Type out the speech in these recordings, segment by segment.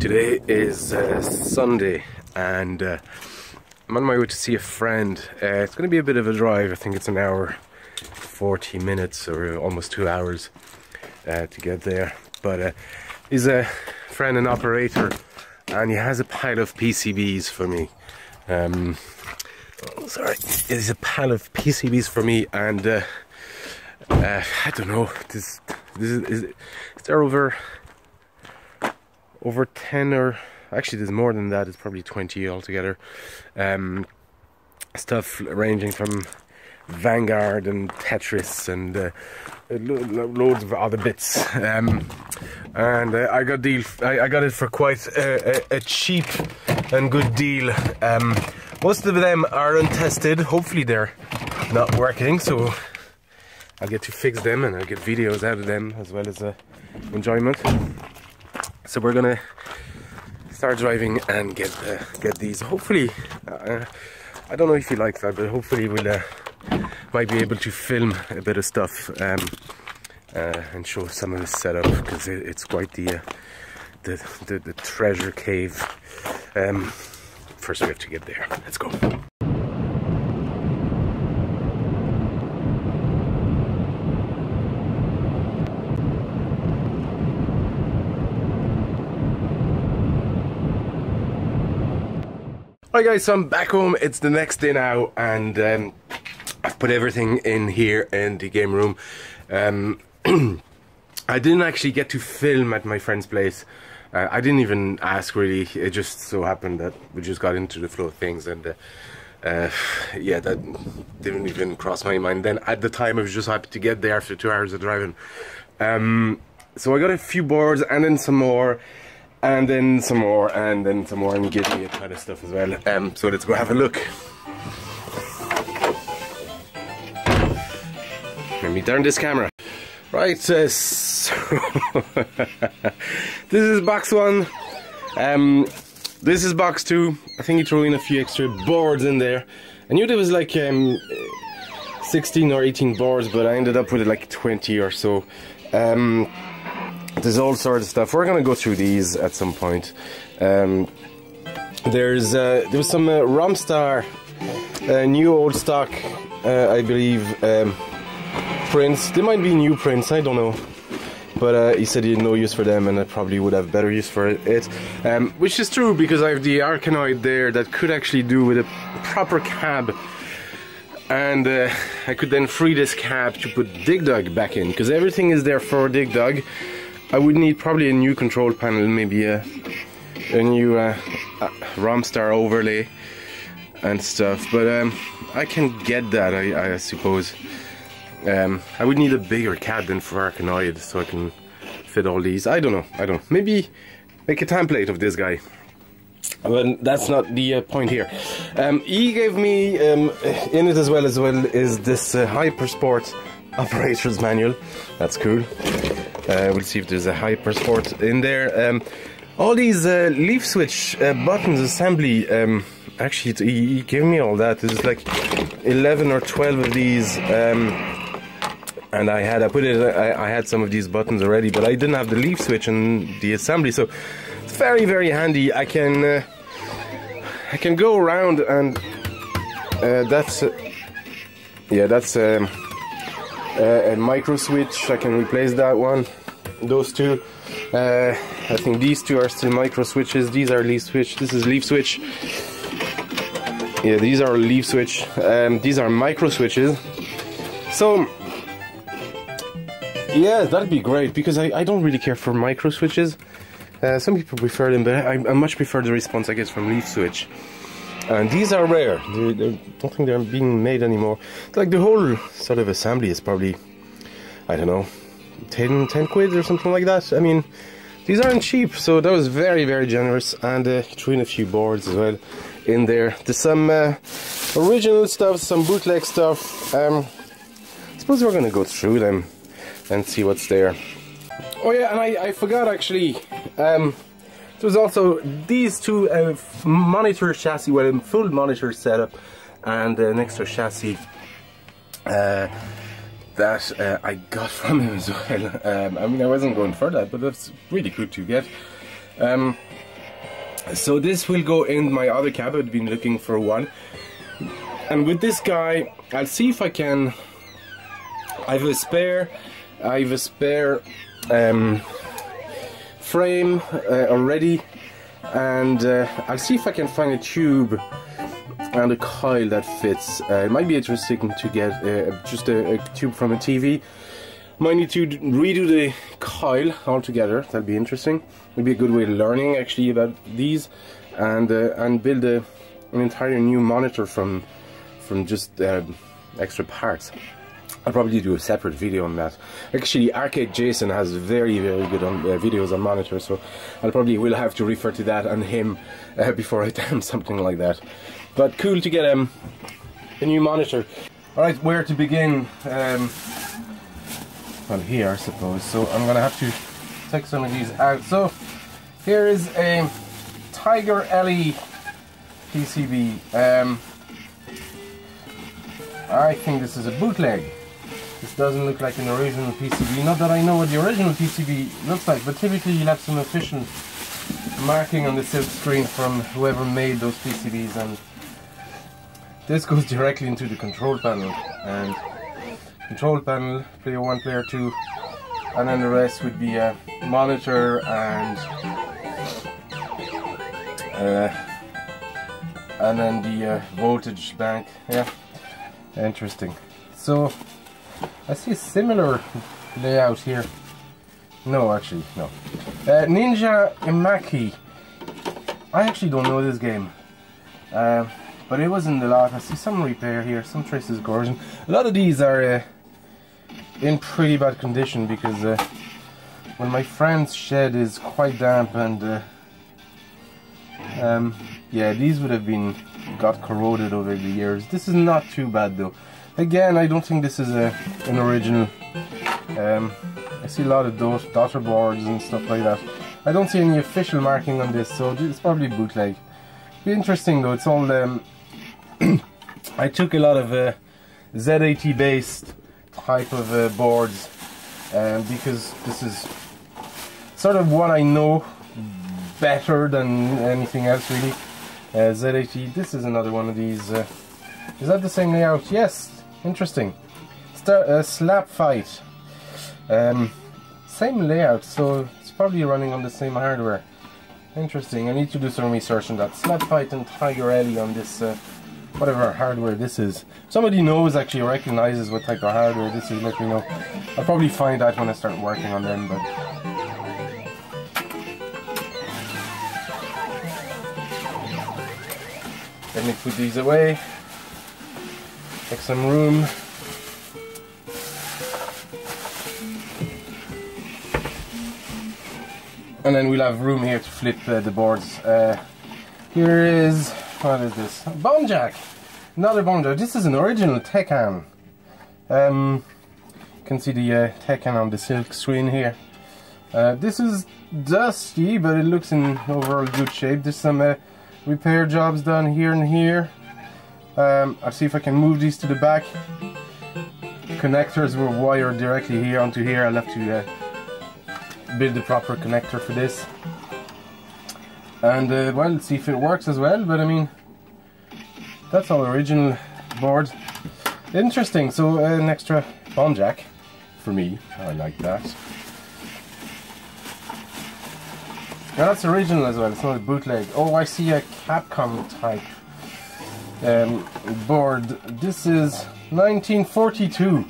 Today is Sunday and I'm on my way to see a friend. It's going to be a bit of a drive. I think it's an hour 40 minutes or almost 2 hours to get there, but he's a friend and operator and he has a pile of PCBs for me. Sorry, there's a pile of PCBs for me, and I don't know. Is there over 10, or actually there's more than that. It's probably 20 altogether. Stuff ranging from Vanguard and Tetris and loads of other bits. And I got it for quite a cheap and good deal. Most of them are untested. Hopefully they're not working, so I'll get to fix them and I'll get videos out of them as well as enjoyment. So we're gonna start driving and get these. Hopefully, I don't know if you like that, but hopefully we'll might be able to film a bit of stuff and show some of the setup, because it's quite the treasure cave. First we have to get there. Let's go. Hi guys, so I'm back home. It's the next day now, and I've put everything in here in the game room. I didn't actually get to film at my friend's place. I didn't even ask really. It just so happened that we just got into the flow of things, and yeah, that didn't even cross my mind. Then at the time I was just happy to get there after 2 hours of driving. So I got a few boards, and then some more, and then some more, and then some more, and he gave me a ton of stuff as well. So let's go have a look. Let me turn this camera. Right, so this is box 1. This is box 2. I think he threw in a few extra boards in there. I knew there was like 16 or 18 boards, but I ended up with like 20 or so. There's all sorts of stuff. We're gonna go through these at some point. There was some Romstar new old stock, I believe, prints. They might be new prints, I don't know. But he said he had no use for them, and I probably would have better use for it. Which is true, because I have the Arkanoid there that could actually do with a proper cab. And I could then free this cab to put Dig Dug back in, because everything is there for Dig Dug. I would need probably a new control panel, maybe a new Romstar overlay and stuff, but I can get that, I suppose. I would need a bigger cab than for Arkanoid, so I can fit all these. I don't know. Maybe make a template of this guy. But that's not the point here. He gave me in it as well is this Hypersport operator's manual. That's cool. We'll see if there's a Hypersport in there. All these leaf switch buttons assembly. Actually, he gave me all that. There's like 11 or 12 of these. And I had some of these buttons already, but I didn't have the leaf switch and the assembly, so it's very, very handy. I can go around, and that's a micro switch. I can replace that one. Those two, I think these two are still micro switches. These are leaf switch. This is leaf switch. Yeah, these are leaf switch. These are micro switches. So yeah, that'd be great, because I don't really care for micro switches. Some people prefer them, but I much prefer the response I get from leaf switch. And these are rare. I don't think they're being made anymore. Like the whole sort of assembly is probably, I don't know, 10 quid or something like that. I mean, these aren't cheap, so that was very, very generous. And threw in a few boards as well in there. There's some original stuff, some bootleg stuff. I suppose we're gonna go through them and see what's there. Oh yeah, and I forgot actually. There's also these two monitor chassis, well, a full monitor setup, and an extra chassis that I got from him as well. I mean, I wasn't going for that, but that's really good to get. So this will go in my other cab. I've been looking for one, and with this guy I'll see if I can. I have a spare frame already, and I'll see if I can find a tube and a coil that fits. It might be interesting to get just a tube from a TV. Might need to redo the coil altogether. That'll be interesting. It'll be a good way of learning actually about these, and build an entire new monitor from just extra parts. I'll probably do a separate video on that. Actually, Arcade Jason has very good videos on monitors, so I'll probably will have to refer to that and him before I attempt something like that. But cool to get a new monitor. Alright, where to begin? Well, here I suppose. So I'm gonna have to take some of these out. So here is a Tiger LE PCB. I think this is a bootleg. This doesn't look like an original PCB. Not that I know what the original PCB looks like, but typically you'll have some official marking on the silk screen from whoever made those PCBs, and this goes directly into the control panel. And control panel, player 1, player 2, and then the rest would be a monitor and then the voltage bank. Yeah, interesting. So I see a similar layout here. No, actually, no. Ninja Imaki. I actually don't know this game, but it was in the lot. I see some repair here, some traces of corrosion. A lot of these are in pretty bad condition because when my friend's shed is quite damp, and yeah, these would have got corroded over the years. This is not too bad though. Again, I don't think this is an original. I see a lot of daughter boards and stuff like that. I don't see any official marking on this, so it's probably bootleg. Be interesting though. It's all I took a lot of Z80 based type of boards, because this is sort of what I know better than anything else really. Z80. This is another one of these. Is that the same layout? Yes. Interesting. Slap Fight. Same layout, so it's probably running on the same hardware. Interesting. I need to do some research on that. Slap Fight and Tiger LE on this, whatever hardware this is. Somebody knows, actually recognizes what type of hardware this is, let me know. I'll probably find out when I start working on them, but let me put these away. Take some room. And then we'll have room here to flip the boards. Here is, what is this? Bone jack! Another bone jack. This is an original Tekken. You can see the Tekken on the silk screen here. This is dusty, but it looks in overall good shape. There's some repair jobs done here and here. I'll see if I can move these to the back. Connectors were wired directly here onto here. I'll have to build the proper connector for this, and well, see if it works as well. But I mean, that's all original board. Interesting. So an extra bone jack for me. I like that. Now that's original as well. It's not a bootleg. Oh, I see a Capcom type board. This is 1942.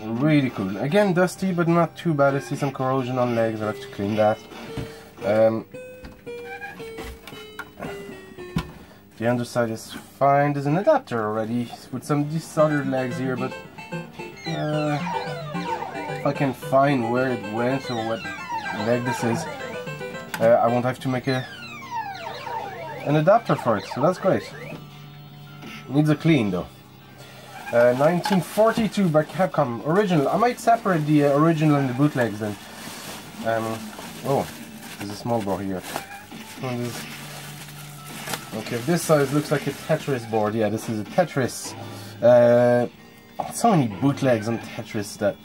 Really cool. Again, dusty, but not too bad. I see some corrosion on legs. I'll have to clean that. The underside is fine. There's an adapter already with some desoldered legs here, but if I can find where it went or what leg this is, I won't have to make an adapter for it, so that's great. Needs a clean though. 1942 by Capcom, original. I might separate the original and the bootlegs then. Oh, there's a small board here. Okay, this size looks like a Tetris board. Yeah, this is a Tetris. So many bootlegs on Tetris that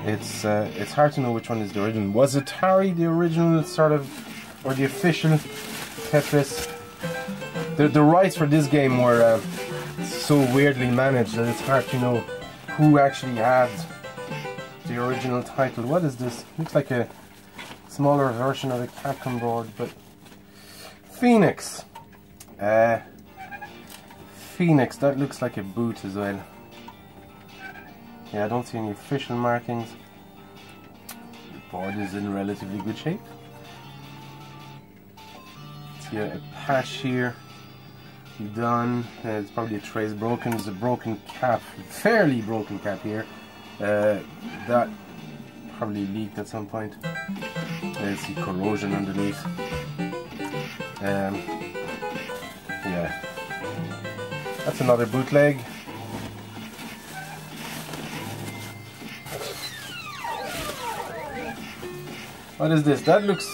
it's hard to know which one is the original. Was Atari the original sort of or the official Tetris. The rights for this game were so weirdly managed that it's hard to know who actually had the original title. What is this? Looks like a smaller version of a Capcom board, but Phoenix. Phoenix, that looks like a boot as well. Yeah, I don't see any official markings. The board is in relatively good shape. See a patch here. Done. It's probably a trace broken. There's a broken cap, fairly broken cap here. That probably leaked at some point. You see corrosion underneath. Yeah, that's another bootleg. What is this? That looks.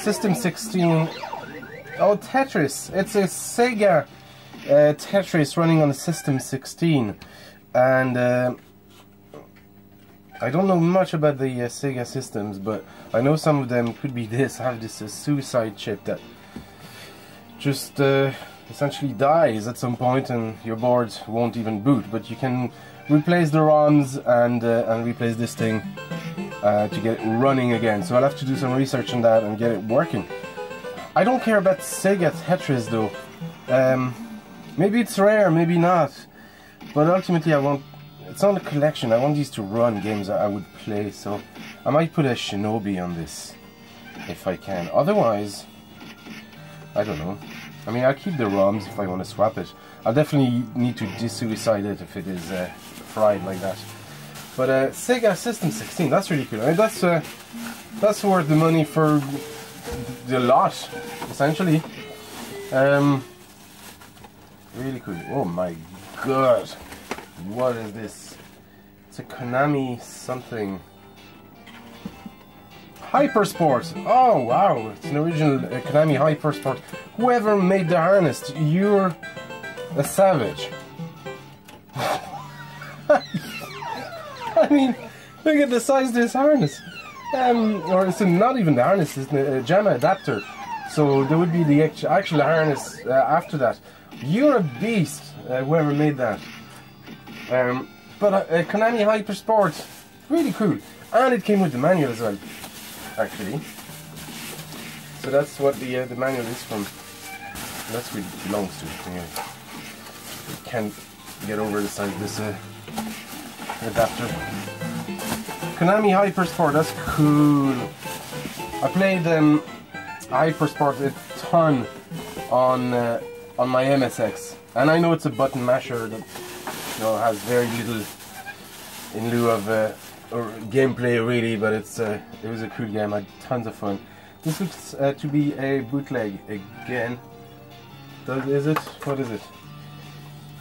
System 16. Oh, Tetris. It's a Sega Tetris running on a System 16, and I don't know much about the Sega systems, but I know some of them could be this. Have this suicide chip that just essentially dies at some point, and your board won't even boot. But you can replace the ROMs and replace this thing to get it running again. So I'll have to do some research on that and get it working. I don't care about Sega Tetris though. Maybe it's rare, maybe not. But ultimately I want... It's not a collection. I want these to run games that I would play. So I might put a Shinobi on this if I can. Otherwise, I don't know. I mean, I'll keep the ROMs if I want to swap it. I'll definitely need to de-suicide it if it is fried like that. But Sega System 16, that's really cool. I mean, that's worth the money for the lot, essentially. Really cool. Oh my god, what is this? It's a Konami something. Hypersport. Oh wow, it's an original Konami Hypersport. Whoever made the harness, you're a savage. I mean, look at the size of this harness. Or it's not even the harness, it's a JAMMA adapter. So there would be the actual harness after that. You're a beast, whoever made that. But Konami Hypersport, really cool. And it came with the manual as well, actually. So that's what the manual is from. That's what it belongs to. Anyway. You can't get over the size of this adapter. Konami Hypersport, that's cool. I played Hypersport a ton on my MSX, and I know it's a button masher that has very little in lieu of or gameplay really, but it was a cool game. I had tons of fun. This looks to be a bootleg again. Is it? What is it?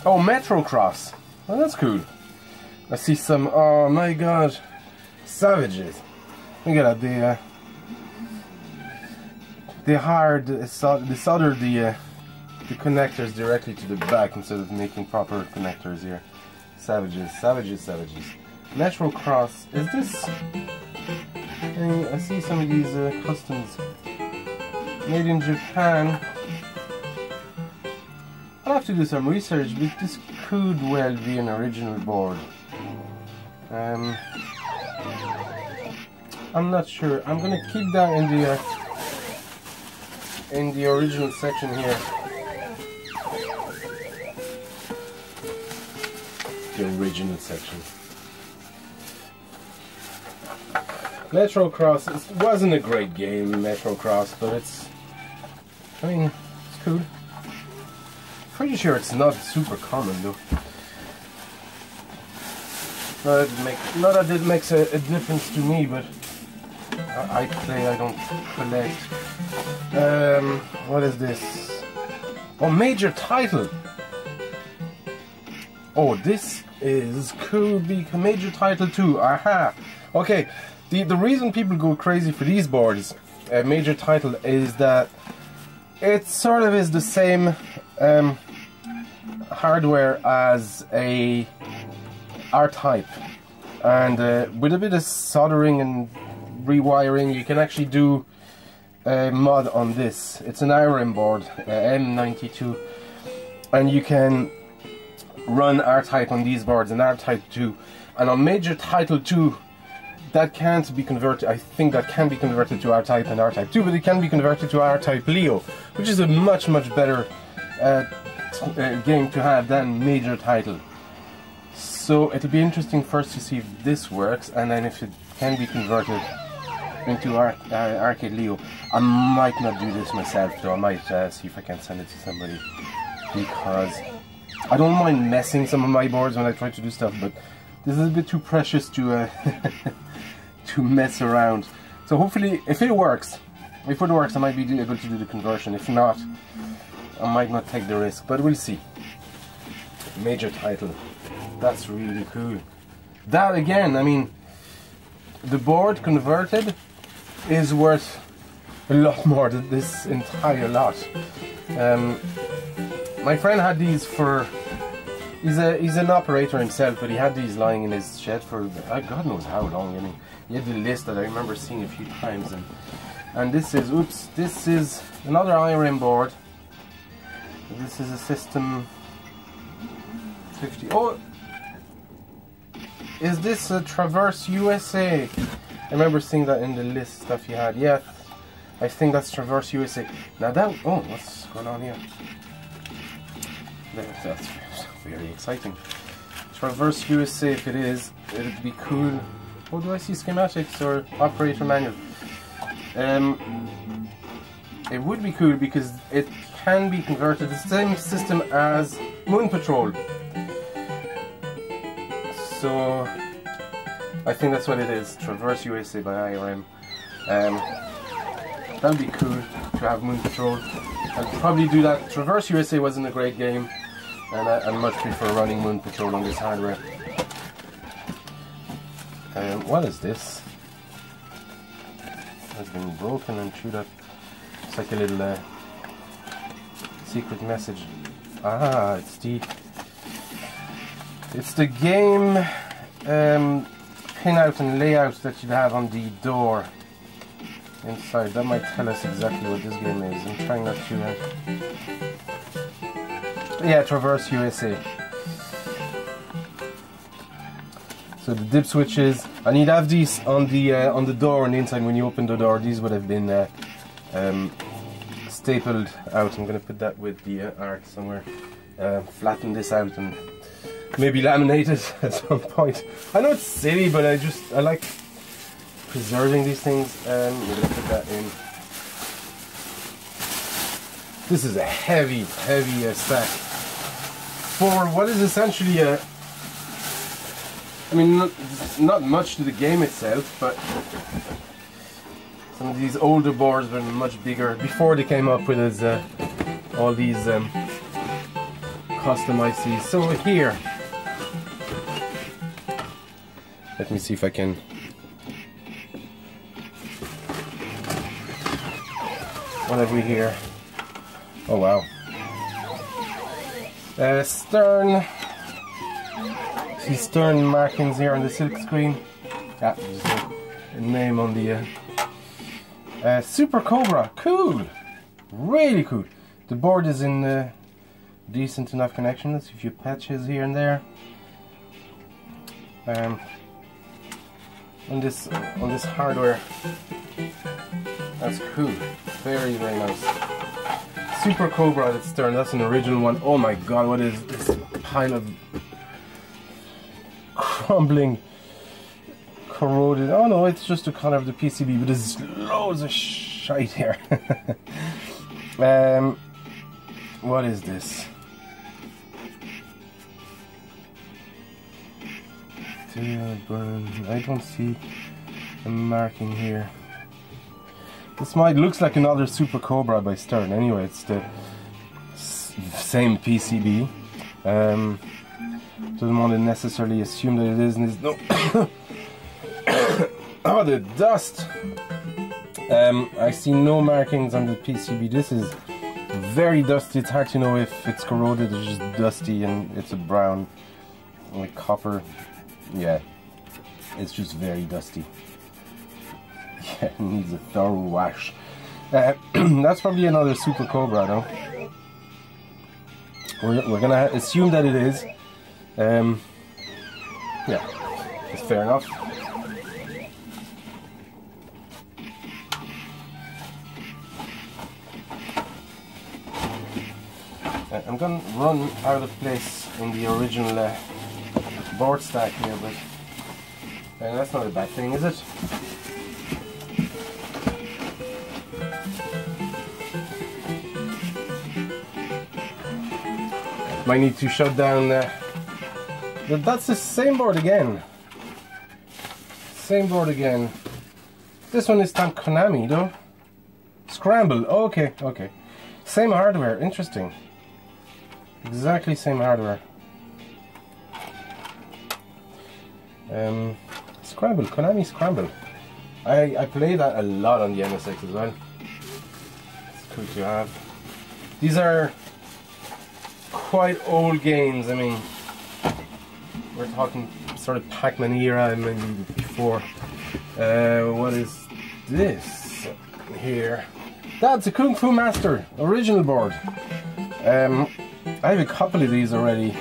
Oh, Metrocross. Oh, that's cool. I see some. Oh my god, savages! Look at that. They soldered the connectors directly to the back instead of making proper connectors here. Savages, savages, savages. Metrocross. Is this? I see some of these customs made in Japan. I'll have to do some research, but this could well be an original board. I'm not sure. I'm gonna keep that in the original section here. The original section. Metrocross, it wasn't a great game, Metrocross, but I mean, it's cool. Pretty sure it's not super common though. Not that it makes a difference to me, but I play, I don't collect. What is this? Oh, Major Title. Oh, this could be Major Title 2. Aha. Okay. The reason people go crazy for these boards, Major Title, is that it sort of is the same hardware as a R-Type, and with a bit of soldering and rewiring, you can actually do a mod on this. It's an IRM board, M92, and you can run R-Type on these boards and R-Type 2, and on Major Title 2 that can't be converted. I think that can be converted to R-Type and R-Type 2, but it can be converted to R-Type Leo, which is a much better game to have than Major Title. So it'll be interesting first to see if this works, and then if it can be converted into Arcade Leo. I might not do this myself though. I might see if I can send it to somebody, because I don't mind messing some of my boards when I try to do stuff, but this is a bit too precious to to mess around. So hopefully, if it works, I might be able to do the conversion. If not, I might not take the risk, but we'll see. Major Title, that's really cool. That again, I mean, the board converted is worth a lot more than this entire lot. My friend had these for, he's an operator himself, but he had these lying in his shed for God knows how long. I mean, he had the list that I remember seeing a few times, and this is, oops, this is another IRM board. This is a System 50. Oh, is this a Traverse USA? I remember seeing that in the list stuff you had. Yeah, I think that's Traverse USA. Now that, oh, what's going on here? That's very exciting. Traverse USA, if it is, it'd be cool. Oh, do I see schematics or operator manual? It would be cool because it can be converted. It's the same system as Moon Patrol. So I think that's what it is. Traverse USA by IRM. That would be cool to have Moon Patrol. I'd probably do that. Traverse USA wasn't a great game, and I much prefer running Moon Patrol on this hardware. What is this? It's been broken and chewed up. It's like a little secret message. Ah, it's the game pinout and layout that you'd have on the door inside. That might tell us exactly what this game is. I'm trying not to. Yeah, Traverse USA. So the dip switches, and you'd have these on the door on the inside when you open the door. These would have been stapled out. I'm going to put that with the art somewhere. Flatten this out and maybe laminate it at some point. I know it's silly, but I like preserving these things. We're going to put that in. This is a heavy stack for what is essentially a, I mean, not much to the game itself, but some of these older boards were much bigger before they came up with all these custom ICs. So here, let me see if I can. What have we here? Oh wow. Stern. See Stern markings here on the silk screen. Ah, there's a name on the Super Cobra. Cool. Really cool. The board is in decent enough connection. Let's see a few patches here and there. On this hardware. That's cool. Very nice. Super Cobra, that's Stern. That's an original one. Oh my god, what is this pile of crumbling, corroded? Oh no, it's just the color of the PCB, but there's loads of shite here. What is this? I don't see a marking here. This looks like another Super Cobra by Stern. Anyway, it's the same PCB. Doesn't want to necessarily assume that it is. And no. Oh, the dust! I see no markings on the PCB. This is very dusty. It's hard to know if it's corroded or just dusty, and it's a brown, like copper. Yeah. It's just very dusty. Yeah, it needs a thorough wash. That's probably another Super Cobra, though. We're gonna assume that it is. Yeah, it's fair enough. I'm gonna run out of place in the original board stack here, but that's not a bad thing, is it? Might need to shut down. That's the same board again. Same board again. This one is Tank Konami, though. Scramble. Oh, okay, okay. Same hardware. Interesting. Exactly same hardware. Scramble. Konami Scramble. I play that a lot on the MSX as well. It's cool to have. These are quite old games. I mean, we're talking sort of Pac-Man era, maybe before. What is this here? That's a Kung Fu Master original board. I have a couple of these already.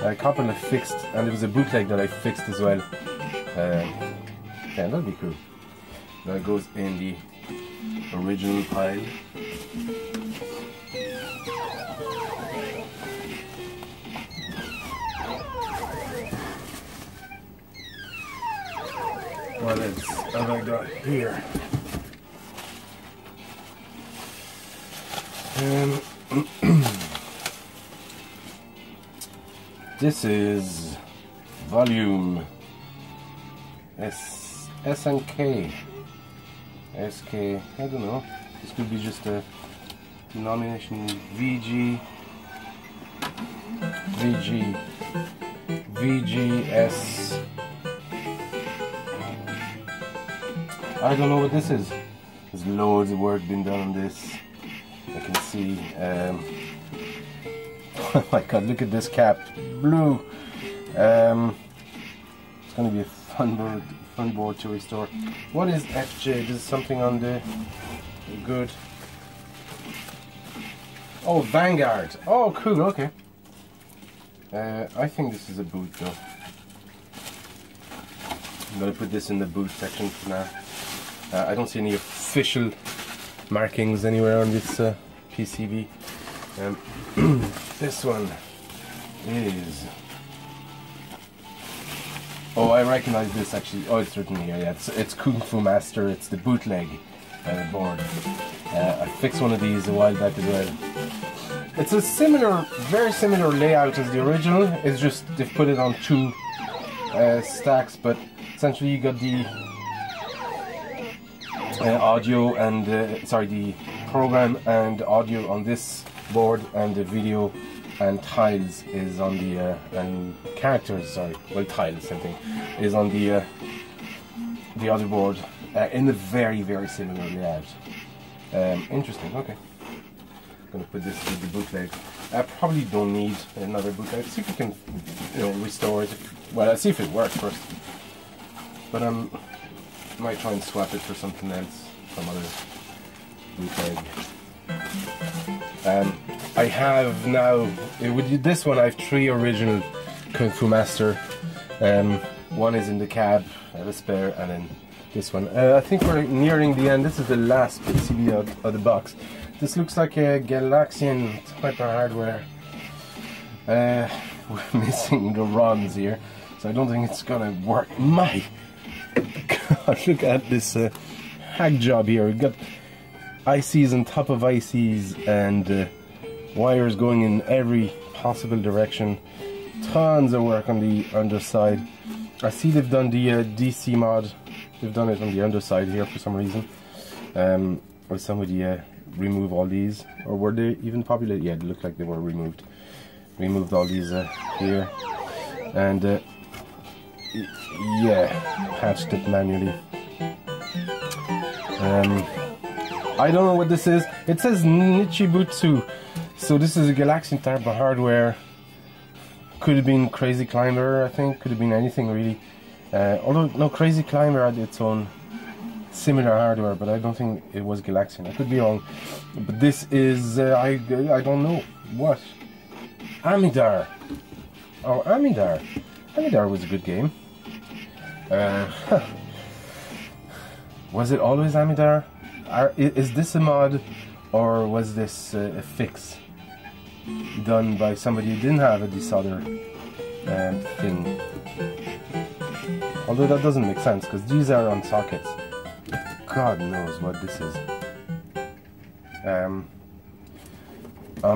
A couple I fixed, and there was a bootleg that I fixed as well. Yeah, that'd be cool. That goes in the original pile. What else have I got here? This is volume SNK. SK, I don't know. This could be just a denomination VGS. I don't know what this is. There's loads of work been done on this. I can see. Oh my god, look at this cap. Blue. It's going to be a fun board to restore. What is FJ? This is something on the good. Oh, Vanguard. Oh, cool, okay. I think this is a boot though. I'm going to put this in the boot section for now. I don't see any official markings anywhere on this PCB. This one is... Oh, I recognize this actually. Oh, it's written here. Yeah, it's Kung Fu Master. It's the bootleg board. I fixed one of these a while back as well. It's a similar, very similar layout as the original. It's just they've put it on two stacks, but essentially you got the audio and the program and audio on this board, and the video and tiles is on the and characters, sorry, well, tiles, same thing, is on the other board in a very, very similar layout. Interesting. Okay, I'm gonna put this in the bootleg. I probably don't need another bootleg. See if we can, restore it. Well, I'll see if it works first. But I might try and swap it for something else, some other bootleg. I have now, with this one I have 3 original Kung Fu Master. One is in the cab, I have a spare, and then this one. I think we're nearing the end. This is the last PCB of the box. This looks like a Galaxian type of hardware. We're missing the ROMs here, so I don't think it's gonna work. My God, look at this hack job here. We've got ICs on top of ICs and wires going in every possible direction. Tons of work on the underside. I see they've done the DC mod. They've done it on the underside here for some reason. Or somebody remove all these, or were they even populated? Yeah, it looked like they were removed. Removed all these here, and yeah, patched it manually. I don't know what this is. It says Nichibutsu, so this is a Galaxian type of hardware. Could have been Crazy Climber, I think. Could have been anything really. Although no, Crazy Climber had its own similar hardware, but I don't think it was Galaxian. I could be wrong. But this is I don't know what. Amidar. Oh, Amidar. Amidar was a good game. Was it always Amidar? Is this a mod, or was this a fix done by somebody who didn't have a desolder thing? Although that doesn't make sense, because these are on sockets. God knows what this is. I'm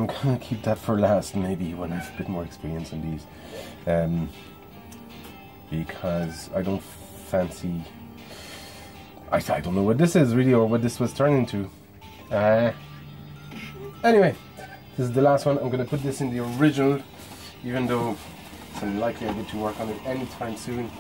gonna keep that for last, maybe when I have a bit more experience on these, because I don't fancy. I don't know what this is really, or what this was turned into. Anyway, this is the last one. I'm gonna put this in the original, even though it's unlikely I get to work on it anytime soon.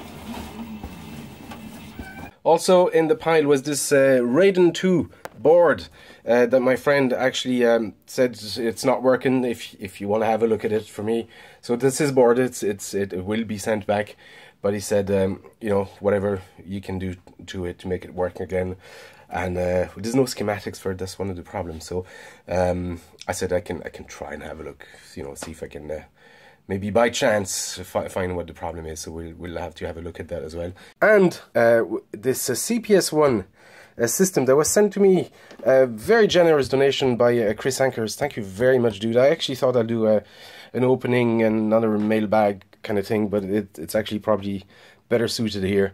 Also in the pile was this Raiden 2 board that my friend actually said it's not working. If you want to have a look at it for me, so this is board. It will be sent back, but he said you know, whatever you can do to it to make it work again. And there's no schematics for it. That's one of the problems. So I said I can try and have a look. You know, see if I can. Maybe by chance find what the problem is, so we'll have to have a look at that as well. And this CPS1 system that was sent to me, a very generous donation by Chris Ankers. Thank you very much, dude. I actually thought I'd do an opening and another mailbag kind of thing, but it's actually probably better suited here.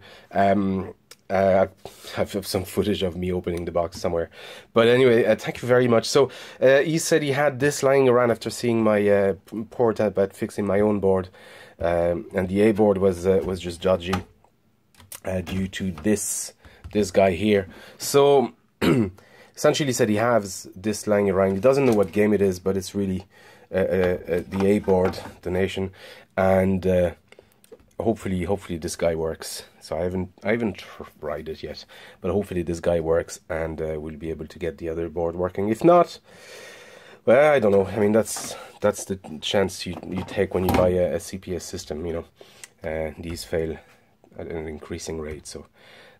I have some footage of me opening the box somewhere. But anyway, thank you very much. So he said he had this lying around after seeing my port at fixing my own board. And the A board was just dodgy due to this guy here. So essentially he said he has this lying around. He doesn't know what game it is, but it's really the A board donation. And hopefully this guy works. So I haven't tried it yet, but hopefully this guy works, and we'll be able to get the other board working. If not, well, I don't know. I mean, that's the chance you take when you buy a CPS system. You know, these fail at an increasing rate, so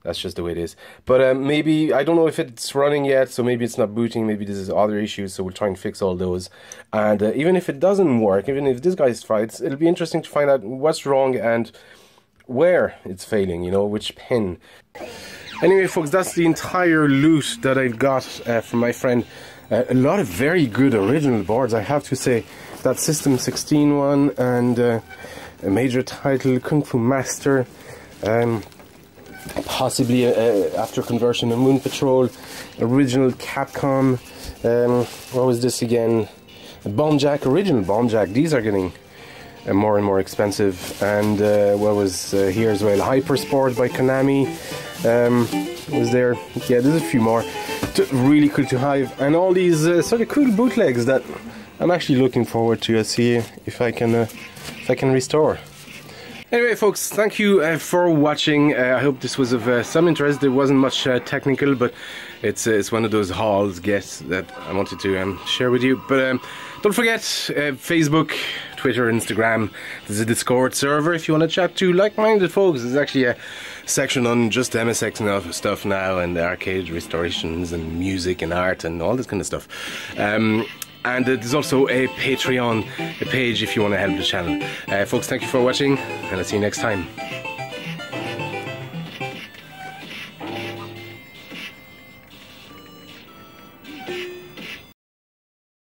that's just the way it is. But maybe, I don't know if it's running yet, so maybe it's not booting, maybe this is other issues, so we'll try and fix all those. And even if it doesn't work, even if this guy's tried, it'll be interesting to find out what's wrong and where it's failing, you know, which pin. Anyway, folks, that's the entire loot that I've got from my friend. A lot of very good original boards, I have to say. That System 16 one, and a major title, Kung Fu Master, possibly after conversion of Moon Patrol, original Capcom, what was this again? Bomb Jack, original Bomb Jack. These are getting more and more expensive. And what was here as well? Hypersport by Konami was there. Yeah, there's a few more. Really cool to have, and all these sort of cool bootlegs that I'm actually looking forward to see if I can restore. Anyway, folks, thank you for watching. I hope this was of some interest. There wasn't much technical, but it's one of those hauls gets that I wanted to share with you. But don't forget Facebook, Twitter, Instagram. There's a Discord server if you want to chat to like-minded folks. There's actually a section on just MSX stuff now, and arcade restorations and music and art and all this kind of stuff. And there's also a Patreon page if you want to help the channel. Folks, thank you for watching, and I'll see you next time.